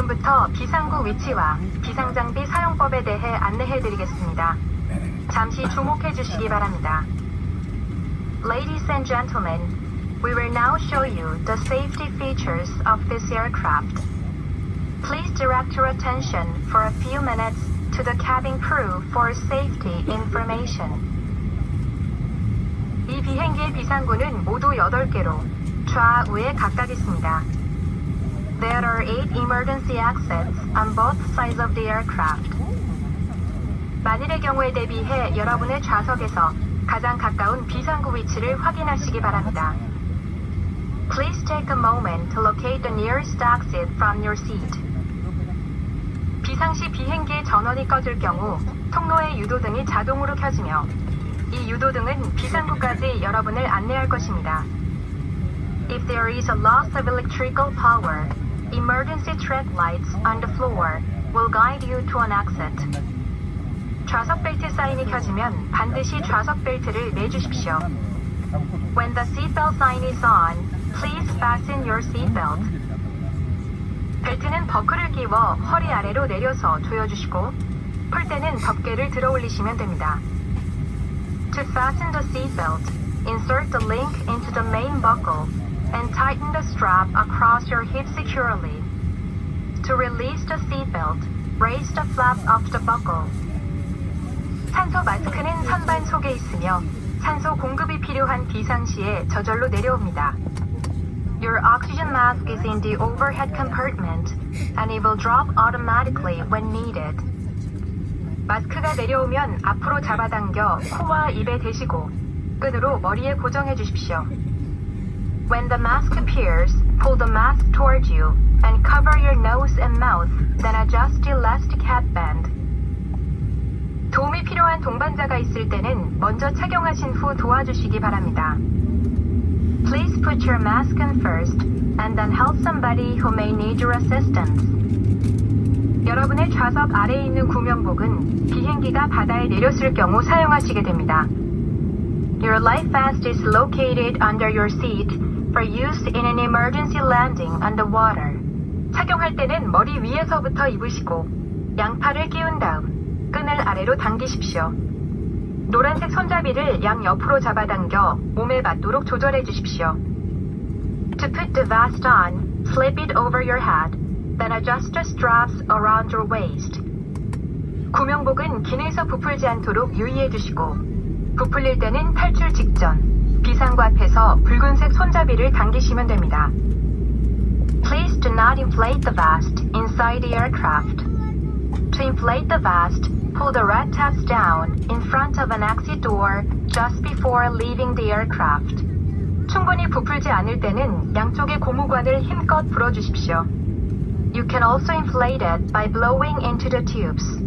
지금부터 비상구 위치와 비상장비 사용법에 대해 안내해드리겠습니다. 잠시 주목해 주시기 바랍니다. Ladies and gentlemen, we will now show you the safety features of this aircraft. Please direct your attention for a few minutes to the cabin crew for safety information. 이 비행기의 비상구는 모두 8개로 좌우에 각각 있습니다. There are 8 emergency exits on both sides of the aircraft. 만일의 경우에 대비해 여러분의 좌석에서 가장 가까운 비상구 위치를 확인하시기 바랍니다. Please take a moment to locate the nearest exit from your seat. 비상시 비행기의 전원이 꺼질 경우 통로의 유도등이 자동으로 켜지며 이 유도등은 비상구까지 여러분을 안내할 것입니다. If there is a loss of electrical power, emergency track lights on the floor will guide you to an exit. 좌석 벨트 사인이 켜지면 반드시 좌석 벨트를 매주십시오. When the seatbelt sign is on, please fasten your seatbelt. 벨트는 버클을 끼워 허리 아래로 내려서 조여주시고 풀 때는 덮개를 들어 올리시면 됩니다. To fasten the seatbelt, insert the link into the main buckle and tighten the strap across your hip securely. To release the seatbelt, raise the flap of the buckle. 산소 마스크는 선반 속에 있으며 산소 공급이 필요한 비상시에 저절로 내려옵니다. Your oxygen mask is in the overhead compartment and it will drop automatically when needed. 마스크가 내려오면 앞으로 잡아당겨 코와 입에 대시고 끈으로 머리에 고정해 주십시오. When the mask appears, pull the mask toward you and cover your nose and mouth, then adjust the elastic headband. 도움이 필요한 동반자가 있을 때는 먼저 착용하신 후 도와주시기 바랍니다. Please put your mask on first and then help somebody who may need your assistance. 여러분의 좌석 아래에 있는 구명복은 비행기가 바다에 내렸을 경우 사용하시게 됩니다. Your life vest is located under your seat for use in an emergency landing on the water. 착용할 때는 머리 위에서부터 입으시고 양팔을 끼운 다음 끈을 아래로 당기십시오. 노란색 손잡이를 양옆으로 잡아당겨 몸에 맞도록 조절해 주십시오. To put the vest on, slip it over your head, then adjust the straps around your waist. 구명복은 기내에서 부풀지 않도록 유의해 주시고 부풀릴 때는 탈출 직전 비상구 앞에서 붉은색 손잡이를 당기시면 됩니다. Please do not inflate the vest inside the aircraft. To inflate the vest, pull the red tabs down in front of an exit door just before leaving the aircraft. 충분히 부풀지 않을 때는 양쪽의 고무관을 힘껏 불어주십시오. You can also inflate it by blowing into the tubes.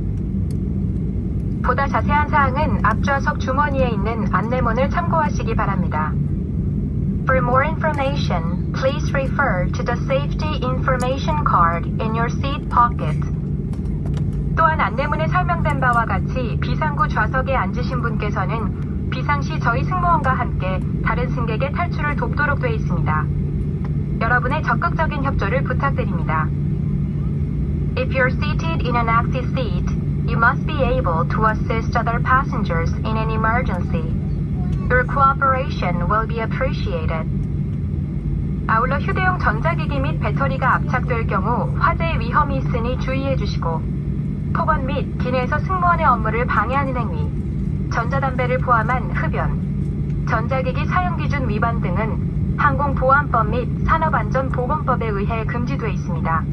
보다 자세한 사항은 앞좌석 주머니에 있는 안내문을 참고하시기 바랍니다. For more information, please refer to the safety information card in your seat pocket. 또한 안내문에 설명된 바와 같이 비상구 좌석에 앉으신 분께서는 비상시 저희 승무원과 함께 다른 승객의 탈출을 돕도록 되어 있습니다. 여러분의 적극적인 협조를 부탁드립니다. If you're seated in an active seat, you must be able to assist other passengers in an emergency. Your cooperation will be appreciated. 아울러 휴대용 전자기기 및 배터리가 압착될 경우 화재의 위험이 있으니 주의해 주시고 폭언 및 기내에서 승무원의 업무를 방해하는 행위, 전자담배를 포함한 흡연, 전자기기 사용기준 위반 등은 항공보안법 및 산업안전보건법에 의해 금지되어 있습니다.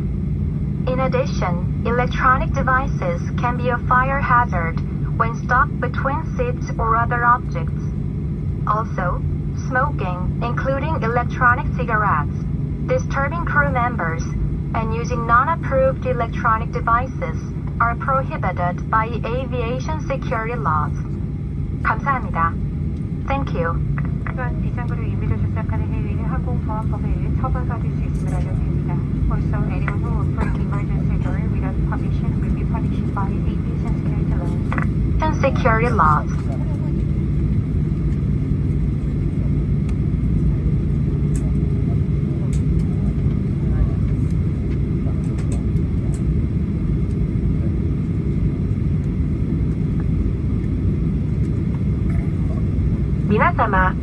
In addition, electronic devices can be a fire hazard when stuck between seats or other objects. Also, smoking, including electronic cigarettes, disturbing crew members, and using non-approved electronic devices are prohibited by aviation security laws. 감사합니다. Thank you. 또한 비상구를 임의로 조작하는 행위는 항공보안법에 의해 처벌받을 수 있음을 알려드립니다. Also, anyone who will break emergency door without permission will be punished by aviation security laws. Security laws. 皆様、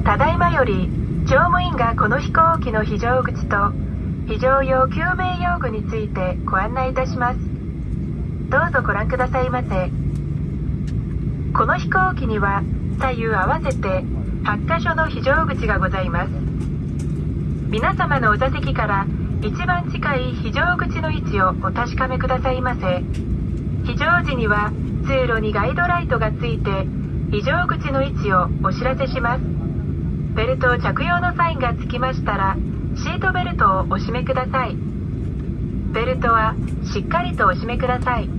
ただいまより乗務員がこの飛行機の非常口と非常用救命用具についてご案内いたします。どうぞご覧くださいませ。この飛行機には左右合わせて8カ所の非常口がございます。皆様のお座席から一番近い非常口の位置をお確かめくださいませ。非常時には通路にガイドライトがついて非常口の位置をお知らせします。ベルト着用のサインがつきましたらシートベルトをお締めください。ベルトはしっかりとお締めください。